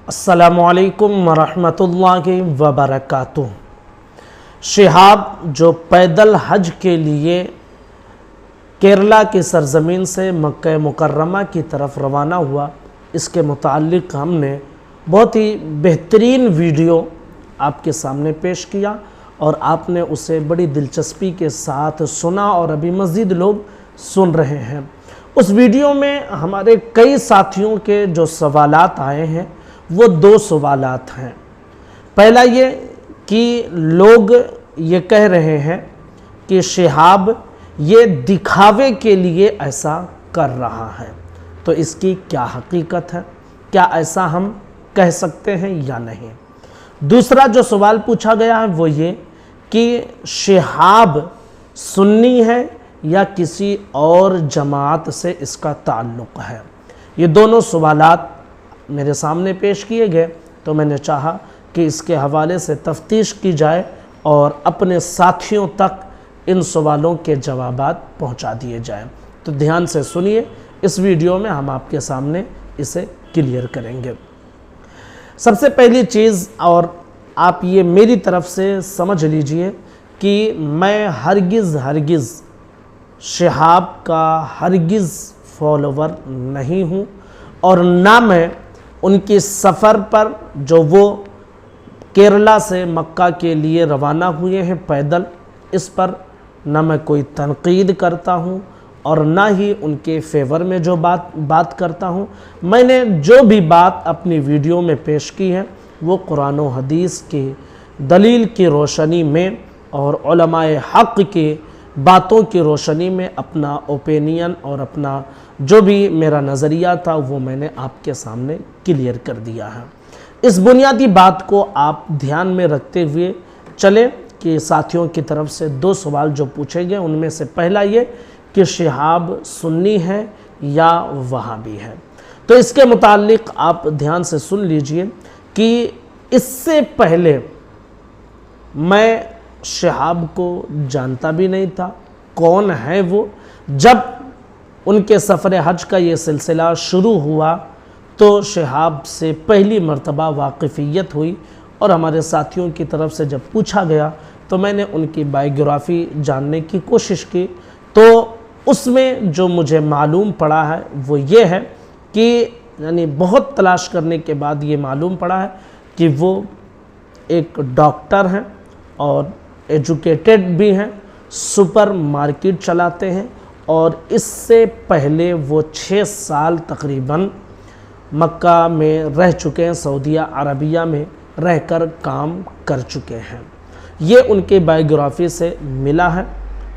السلام علیکم ورحمۃ اللہ وبرکاتہ۔ شہاب جو پیدل حج کے لیے کیرلا کی سرزمین سے مکہ مکرمہ کی طرف روانہ ہوا، اس کے متعلق ہم نے بہت ہی بہترین ویڈیو آپ کے سامنے پیش کیا اور آپ نے اسے بڑی دلچسپی کے ساتھ سنا اور ابھی مزید لوگ سن رہے ہیں۔ اس ویڈیو میں ہمارے کئی ساتھیوں کے جو سوالات آئے ہیں وہ دو سوالات ہیں۔ پہلا یہ کہ لوگ یہ کہہ رہے ہیں کہ شہاب یہ دکھاوے کے لیے ایسا کر رہا ہے، تو اس کی کیا حقیقت ہے؟ کیا ایسا ہم کہہ سکتے ہیں یا نہیں؟ دوسرا جو سوال پوچھا گیا ہے وہ یہ کہ شہاب سنی ہے یا کسی اور جماعت سے اس کا تعلق ہے؟ یہ دونوں سوالات میرے سامنے پیش کیے گئے، تو میں نے چاہا کہ اس کے حوالے سے تفتیش کی جائے اور اپنے ساتھیوں تک ان سوالوں کے جوابات پہنچا دیے جائیں۔ تو دھیان سے سنیے، اس ویڈیو میں ہم آپ کے سامنے اسے کلیئر کریں گے۔ سب سے پہلی چیز، اور آپ یہ میری طرف سے سمجھ لیجئے کہ میں ہرگز شہاب کا ہرگز فالوور نہیں ہوں، اور نہ میں ان کی سفر پر جو وہ کیرلا سے مکہ کے لیے روانہ ہوئے ہیں پیدل، اس پر نہ میں کوئی تنقید کرتا ہوں اور نہ ہی ان کے فیور میں جو بات کرتا ہوں۔ میں نے جو بھی بات اپنی ویڈیو میں پیش کی ہے وہ قرآن و حدیث کی دلیل کی روشنی میں اور علماء حق کی باتوں کی روشنی میں اپنا اوپینین اور اپنا جو بھی میرا نظریہ تھا وہ میں نے آپ کے سامنے کلیئر کر دیا ہے۔ اس بنیادی بات کو آپ دھیان میں رکھتے ہوئے چلیں کہ ساتھیوں کی طرف سے دو سوال جو پوچھے گئے ان میں سے پہلا یہ کہ شہاب سنی ہے یا وہابی ہے، تو اس کے متعلق آپ دھیان سے سن لیجئے کہ اس سے پہلے میں شہاب کو جانتا بھی نہیں تھا کون ہے وہ۔ جب ان کے سفر حج کا یہ سلسلہ شروع ہوا تو شہاب سے پہلی مرتبہ واقفیت ہوئی، اور ہمارے ساتھیوں کی طرف سے جب پوچھا گیا تو میں نے ان کی بائیوگرافی جاننے کی کوشش کی، تو اس میں جو مجھے معلوم پڑا ہے وہ یہ ہے کہ یعنی بہت تلاش کرنے کے بعد یہ معلوم پڑا ہے کہ وہ ایک ڈاکٹر ہیں اور ایجوکیٹڈ بھی ہیں، سپر مارکیٹ چلاتے ہیں، اور اس سے پہلے وہ 6 سال تقریباً مکہ میں رہ چکے ہیں، سعودیہ عربیہ میں رہ کر کام کر چکے ہیں۔ یہ ان کے بائیوگرافی سے ملا ہے۔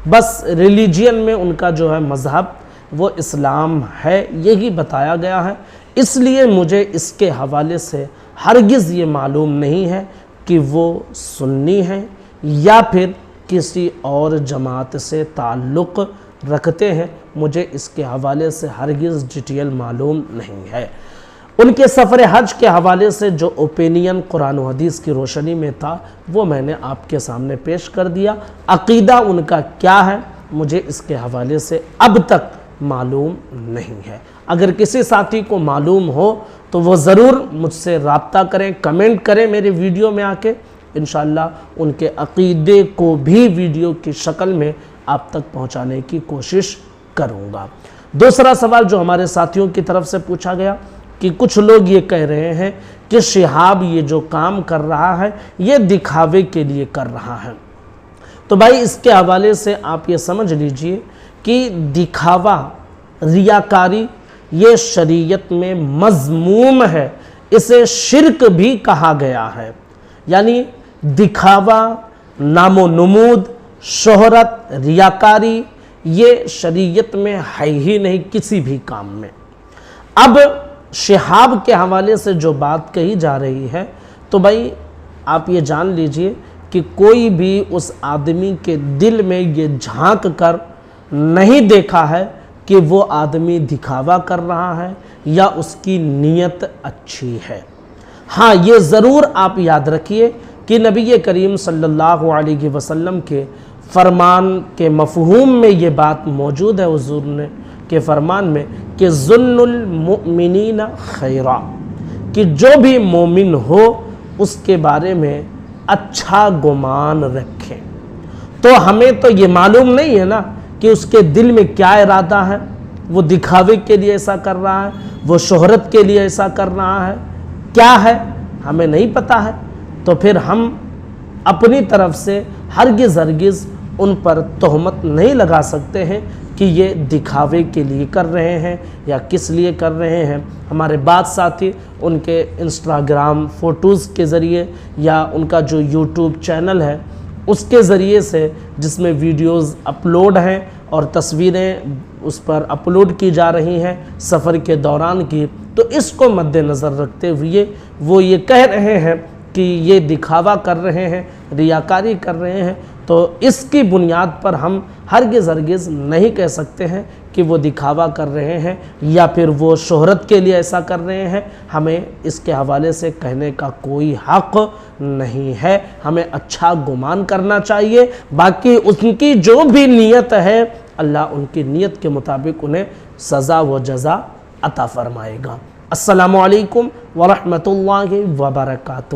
بس ریلیجین میں ان کا جو ہے مذہب وہ اسلام ہے، یہی بتایا گیا ہے۔ اس لیے مجھے اس کے حوالے سے ہرگز یہ معلوم نہیں ہے کہ وہ سنی ہیں یا پھر کسی اور جماعت سے تعلق رکھتے ہیں۔ مجھے اس کے حوالے سے ہرگز ڈیٹیل معلوم نہیں ہے۔ ان کے سفر حج کے حوالے سے جو اوپینین قرآن و حدیث کی روشنی میں تھا وہ میں نے آپ کے سامنے پیش کر دیا۔ عقیدہ ان کا کیا ہے مجھے اس کے حوالے سے اب تک معلوم نہیں ہے۔ اگر کسی ساتھی کو معلوم ہو تو وہ ضرور مجھ سے رابطہ کریں، کمنٹ کریں میرے ویڈیو میں آ کے، انشاءاللہ ان کے عقیدے کو بھی ویڈیو کی شکل میں آپ تک پہنچانے کی کوشش کروں گا۔ دوسرا سوال جو ہمارے ساتھیوں کی طرف سے پوچھا گیا کہ کچھ لوگ یہ کہہ رہے ہیں کہ شہاب یہ جو کام کر رہا ہے یہ دکھاوے کے لیے کر رہا ہے، تو بھائی اس کے حوالے سے آپ یہ سمجھ لیجئے کہ دکھاوا، ریاکاری یہ شریعت میں مذموم ہے، اسے شرک بھی کہا گیا ہے۔ یعنی دکھاوا، نام و نمود، شہرت، ریاکاری یہ شریعت میں ہے ہی نہیں کسی بھی کام میں۔ اب شہاب کے حوالے سے جو بات کہی جا رہی ہے تو بھائی آپ یہ جان لیجئے کہ کوئی بھی اس آدمی کے دل میں یہ جھانک کر نہیں دیکھا ہے کہ وہ آدمی دکھاوا کر رہا ہے یا اس کی نیت اچھی ہے۔ ہاں یہ ضرور آپ یاد رکھیے کہ نبی کریم صلی اللہ علیہ وسلم کے فرمان کے مفہوم میں یہ بات موجود ہے حضور نے کے فرمان میں کہ ظن المؤمنین خیرا، کہ جو بھی مومن ہو اس کے بارے میں اچھا گمان رکھیں۔ تو ہمیں تو یہ معلوم نہیں ہے نا کہ اس کے دل میں کیا ارادہ ہے، وہ دکھاوے کے لیے ایسا کر رہا ہے، وہ شہرت کے لیے ایسا کر رہا ہے، کیا ہے ہمیں نہیں پتہ ہے۔ تو پھر ہم اپنی طرف سے ہرگز ان پر تہمت نہیں لگا سکتے ہیں کہ یہ دکھاوے کے لیے کر رہے ہیں یا کس لیے کر رہے ہیں۔ ہمارے بعض ساتھی ان کے انسٹاگرام فوٹوز کے ذریعے یا ان کا جو یوٹیوب چینل ہے اس کے ذریعے سے، جس میں ویڈیوز اپلوڈ ہیں اور تصویریں اس پر اپلوڈ کی جا رہی ہیں سفر کے دوران کی، تو اس کو مد نظر رکھتے ہوئے وہ یہ کہہ رہے ہیں کہ یہ دکھاوا کر رہے ہیں، ریاکاری کر رہے ہیں، تو اس کی بنیاد پر ہم ہرگز نہیں کہہ سکتے ہیں کہ وہ دکھاوا کر رہے ہیں یا پھر وہ شہرت کے لیے ایسا کر رہے ہیں۔ ہمیں اس کے حوالے سے کہنے کا کوئی حق نہیں ہے، ہمیں اچھا گمان کرنا چاہیے۔ باقی ان کی جو بھی نیت ہے اللہ ان کی نیت کے مطابق انہیں سزا و جزا عطا فرمائے گا۔ السلام علیکم ورحمۃ اللہ وبرکاتہ۔